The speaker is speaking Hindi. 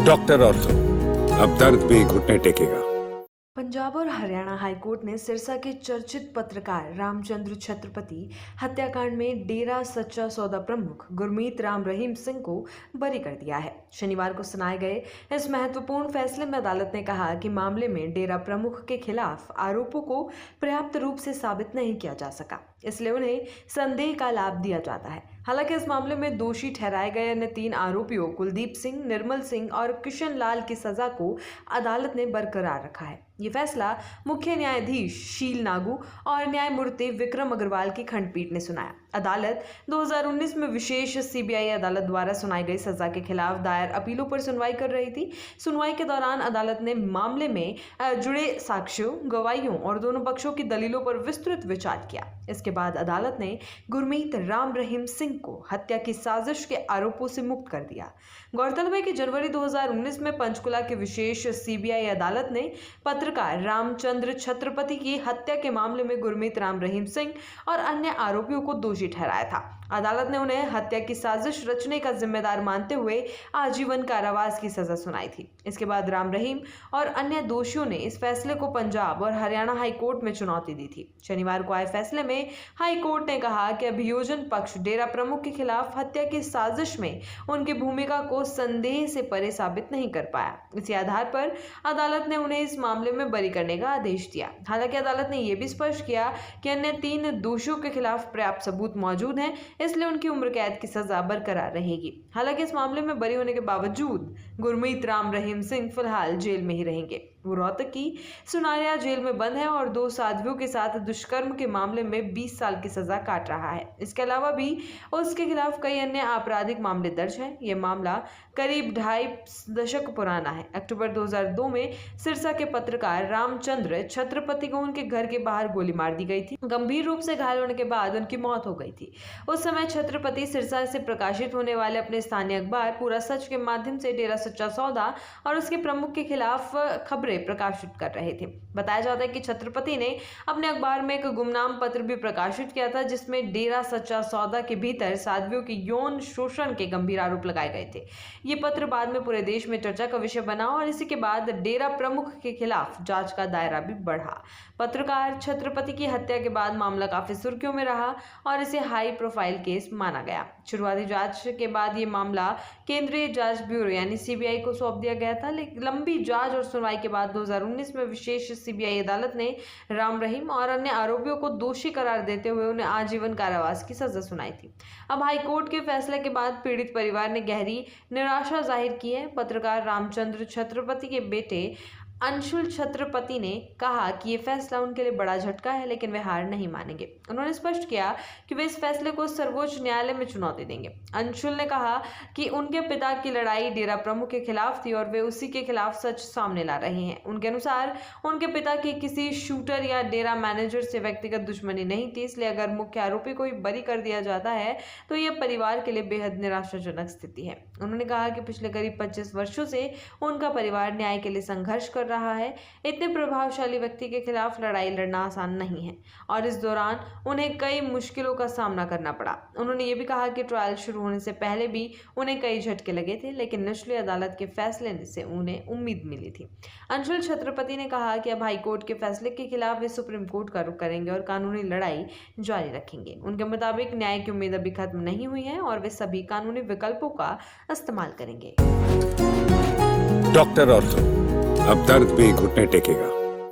डॉक्टर ऑर्थो, अब दर्द भी घुटने टेकेगा। पंजाब और हरियाणा हाईकोर्ट ने सिरसा के चर्चित पत्रकार रामचंद्र छत्रपति हत्याकांड में डेरा सच्चा सौदा प्रमुख गुरमीत राम रहीम सिंह को बरी कर दिया है। शनिवार को सुनाए गए इस महत्वपूर्ण फैसले में अदालत ने कहा कि मामले में डेरा प्रमुख के खिलाफ आरोपों को पर्याप्त रूप से साबित नहीं किया जा सका, इसलिए उन्हें संदेह का लाभ दिया जाता है। हालांकि इस मामले में दोषी ठहराए गए अन्य 3 आरोपियों कुलदीप सिंह, निर्मल सिंह और किशन लाल की सजा को अदालत ने बरकरार रखा है। ये फैसला मुख्य न्यायाधीश शील नागू और न्यायमूर्ति विक्रम अग्रवाल की खंडपीठ ने सुनाया। अदालत 2019 में विशेष सीबीआई अदालत द्वारा सुनाई गई सजा के खिलाफ दायर अपीलों पर सुनवाई कर रही थी। सुनवाई के दौरान अदालत ने मामले में जुड़े साक्ष्यों, गवाहियों और दोनों पक्षों की दलीलों पर विस्तृत विचार किया। इसके बाद अदालत ने गुरमीत राम रहीम सिंह को हत्या की साजिश के आरोपों से मुक्त कर दिया। गौरतलब है कि जनवरी 2019 में पंचकुला की विशेष सीबीआई अदालत ने पत्रकार रामचंद्र छत्रपति की हत्या के मामले में गुरमीत राम रहीम सिंह और अन्य आरोपियों को दोषी ठहराया था। अदालत ने उन्हें हत्या की साजिश रचने का जिम्मेदार मानते हुए आजीवन कारावास की सजा सुनाई थी। इसके बाद राम रहीम और अन्य दोषियों ने इस फैसले को पंजाब और हरियाणा हाईकोर्ट में चुनौती दी थी। शनिवार को आए फैसले में हाईकोर्ट ने कहा कि अभियोजन पक्ष डेरा प्रमुख के खिलाफ हत्या की साजिश में उनकी भूमिका को संदेह से परे साबित नहीं कर पाया। इसी आधार पर अदालत ने उन्हें इस मामले में बरी करने का आदेश दिया। हालांकि अदालत ने यह भी स्पष्ट किया कि अन्य 3 दोषियों के खिलाफ पर्याप्त सबूत मौजूद हैं, इसलिए उनकी उम्र कैद की सजा बरकरार रहेगी। हालांकि इस मामले में बरी होने के बावजूद गुरमीत राम रहीम सिंह फिलहाल जेल में ही रहेंगे। वो रोहतक की सुनारिया जेल में बंद है और 2 साध्वियों के साथ दुष्कर्म के मामले में 20 साल की सजा काट रहा है। इसके अलावा भी उसके खिलाफ कई अन्य आपराधिक मामले दर्ज हैं। यह मामला करीब 2.5 दशक पुराना है। अक्टूबर 2002 में सिरसा के पत्रकार रामचंद्र छत्रपति को उनके घर के बाहर गोली मार दी गई थी। गंभीर रूप से घायल होने के बाद उनकी मौत हो गई थी। उस समय छत्रपति सिरसा से प्रकाशित होने वाले अपने स्थानीय अखबार पूरा सच के माध्यम से डेरा सच्चा सौदा और उसके प्रमुख के खिलाफ खबरें प्रकाशित कर रहे थे। बताया जाता है कि छत्रपति ने अपने अखबार में एक गुमनाम पत्र भी प्रकाशित किया था, जिसमें डेरा सच्चा सौदा के भीतर साध्वियों के यौन शोषण के गंभीर आरोप लगाए गए थे। ये पत्र बाद में पूरे देश में चर्चा का विषय बना और इसी के बाद डेरा प्रमुख के खिलाफ जांच का दायरा भी बढ़ा। पत्रकार छत्रपति की हत्या के बाद मामला काफी सुर्खियों में रहा और इसे हाई प्रोफाइल केस माना गया। शुरुआती जांच के बाद ये मामला केंद्रीय जांच ब्यूरो यानी सीबीआई को सौंप दिया गया था, लेकिन लंबी जांच और सुनवाई के बाद 2019 में विशेष सीबीआई अदालत ने राम रहीम और अन्य आरोपियों को दोषी करार देते हुए उन्हें आजीवन कारावास की सजा सुनाई थी। अब हाईकोर्ट के फैसले के बाद पीड़ित परिवार ने गहरी निराशा जाहिर की है। पत्रकार रामचंद्र छत्रपति के बेटे अंशुल छत्रपति ने कहा कि ये फैसला उनके लिए बड़ा झटका है, लेकिन वे हार नहीं मानेंगे। उन्होंने स्पष्ट किया कि वे इस फैसले को सर्वोच्च न्यायालय में चुनौती देंगे। अंशुल ने कहा कि उनके पिता की लड़ाई डेरा प्रमुख के खिलाफ थी और वे उसी के खिलाफ सच सामने ला रहे हैं। उनके अनुसार उनके पिता की किसी शूटर या डेरा मैनेजर से व्यक्तिगत दुश्मनी नहीं थी, इसलिए अगर मुख्य आरोपी को बरी कर दिया जाता है तो यह परिवार के लिए बेहद निराशाजनक स्थिति है। उन्होंने कहा कि पिछले करीब 25 वर्षों से उनका परिवार न्याय के लिए संघर्ष कर रहा है। इतने प्रभावशाली व्यक्ति के खिलाफ लड़ाई लड़ना आसान नहीं है और इस दौरान उन्हें कई मुश्किलों का सामना करना पड़ा। उन्होंने ये भी कहा कि ट्रायल शुरू होने से पहले भी उन्हें कई झटके लगे थे, लेकिन निचली अदालत के फैसले से उन्हें उम्मीद मिली थी। अंशुल छत्रपति ने कहा कि अब हाईकोर्ट के फैसले के खिलाफ वे सुप्रीम कोर्ट का रुख करेंगे और कानूनी लड़ाई जारी रखेंगे। उनके मुताबिक न्याय की उम्मीद अभी खत्म नहीं हुई है और वे सभी कानूनी विकल्पों का इस्तेमाल करेंगे। डॉक्टर ऑर्थो, अब दर्द भी घुटने टेकेगा।